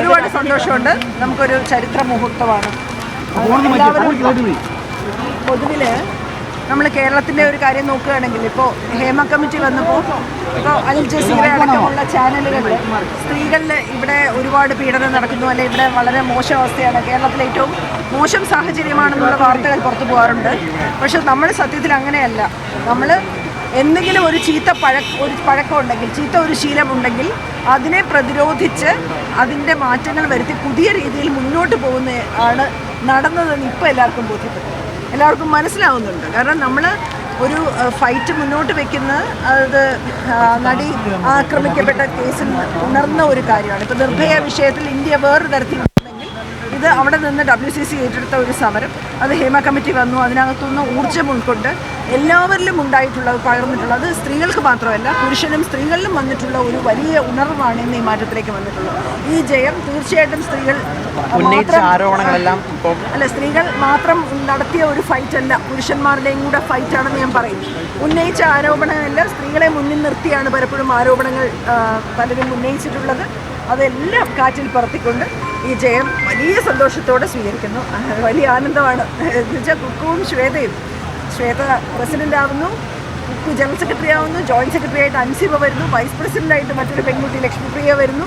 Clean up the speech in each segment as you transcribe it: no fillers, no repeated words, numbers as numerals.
ഒരുപാട് സന്തോഷമുണ്ട്. നമുക്കൊരു ചരിത്ര മുഹൂർത്തമാണ്. പൊതുവിൽ നമ്മൾ കേരളത്തിൻ്റെ ഒരു കാര്യം നോക്കുകയാണെങ്കിൽ ഇപ്പോൾ ഹേമ കമ്മിറ്റി വന്നപ്പോൾ ഇപ്പോൾ അൽ ജസീറ അടക്കമുള്ള ചാനലുകളിൽ സ്ത്രീകളിൽ ഇവിടെ ഒരുപാട് പീഡനം നടക്കുന്നു, അല്ലെങ്കിൽ ഇവിടെ വളരെ മോശം അവസ്ഥയാണ്, കേരളത്തിലെ ഏറ്റവും മോശം സാഹചര്യമാണെന്നുള്ള വാർത്തകൾ പുറത്തു പോകാറുണ്ട്. പക്ഷെ നമ്മൾ സത്യത്തിൽ അങ്ങനെയല്ല. നമ്മൾ എന്തെങ്കിലും ഒരു പഴക്കം ഉണ്ടെങ്കിൽ, ചീത്ത ഒരു ശീലമുണ്ടെങ്കിൽ അതിനെ പ്രതിരോധിച്ച് അതിൻ്റെ മാറ്റങ്ങൾ വരുത്തി പുതിയ രീതിയിൽ മുന്നോട്ട് പോകുന്ന ആണ് നടന്നതെന്ന് ഇപ്പോൾ എല്ലാവർക്കും ബോധ്യപ്പെട്ടു, എല്ലാവർക്കും മനസ്സിലാവുന്നുണ്ട്. കാരണം നമ്മൾ ഒരു ഫൈറ്റ് മുന്നോട്ട് വയ്ക്കുന്ന അത് നടി ആക്രമിക്കപ്പെട്ട കേസിൽ ഉണർന്ന ഒരു കാര്യമാണ്. ഇപ്പോൾ നിർഭയ വിഷയത്തിൽ ഇന്ത്യ വേറൊരു തരത്തിലുണ്ടെങ്കിൽ ഇത് അവിടെ നിന്ന് WCC ഏറ്റെടുത്ത ഒരു സമരം, അത് ഹേമ കമ്മിറ്റി വന്നു, അതിനകത്തുനിന്ന് ഊർജ്ജം ഉൾക്കൊണ്ട് എല്ലാവരിലും ഉണ്ടായിട്ടുള്ളത് പകർന്നിട്ടുള്ളത്, അത് സ്ത്രീകൾക്ക് മാത്രമല്ല പുരുഷനും സ്ത്രീകളിലും വന്നിട്ടുള്ള ഒരു വലിയ ഉണർവാണ് ഇന്ന് ഈ മാറ്റത്തിലേക്ക് വന്നിട്ടുള്ളത്. ഈ ജയം തീർച്ചയായിട്ടും സ്ത്രീകൾ സ്ത്രീകൾ മാത്രം നടത്തിയ ഒരു ഫൈറ്റ് അല്ല, പുരുഷന്മാരുടെയും കൂടെ ഫൈറ്റാണെന്ന് ഞാൻ പറയും. ഉന്നയിച്ച ആരോപണങ്ങളെല്ലാം സ്ത്രീകളെ മുന്നിൽ നിർത്തിയാണ് പലപ്പോഴും ആരോപണങ്ങൾ പലരും ഉന്നയിച്ചിട്ടുള്ളത്. അതെല്ലാം കാറ്റിൽ പറത്തിക്കൊണ്ട് ഈ ജയം വലിയ സന്തോഷത്തോടെ സ്വീകരിക്കുന്നു. വലിയ ആനന്ദമാണ്. എന്നുവെച്ചാൽ കുക്കുവും ശ്വേത പ്രസിഡന്റ് ആവുന്നു, കുക്കു ജനറൽ സെക്രട്ടറി ആവുന്നു, ജോയിന്റ് സെക്രട്ടറി ആയിട്ട് അൻസിബ വരുന്നു, വൈസ് പ്രസിഡന്റായിട്ട് മറ്റൊരു പെൺകുട്ടി ലക്ഷ്മിപ്രിയ വരുന്നു.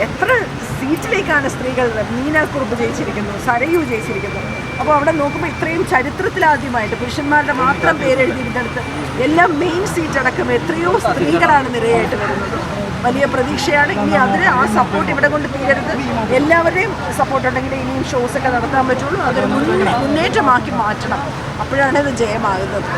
എത്ര സീറ്റിലേക്കാണ് സ്ത്രീകൾ, മീന കുറുപ്പ് ജയിച്ചിരിക്കുന്നു, സരയു ജയിച്ചിരിക്കുന്നു. അപ്പോൾ അവിടെ നോക്കുമ്പോൾ ഇത്രയും ചരിത്രത്തിലാദ്യമായിട്ട് പുരുഷന്മാരുടെ മാത്രം പേരെഴുതിയിരുന്നിടത്ത് എല്ലാം മെയിൻ സീറ്റ് അടക്കം എത്രയോ സ്ത്രീകളാണ് നിരയായിട്ട് വരുന്നത്. വലിയ പ്രതീക്ഷയാണ്. ഇനി അതിന് ആ സപ്പോർട്ട് ഇവിടെ കൊണ്ട് തീരരുത്, എല്ലാവരുടെയും സപ്പോർട്ട് ഉണ്ടെങ്കിൽ ഇനിയും ഷോസൊക്കെ നടത്താൻ പറ്റുള്ളൂ. അതൊരു മുന്നേറ്റമാക്കി മാറ്റണം, അപ്പോഴാണ് ഇത് ജയമാകുന്നത്.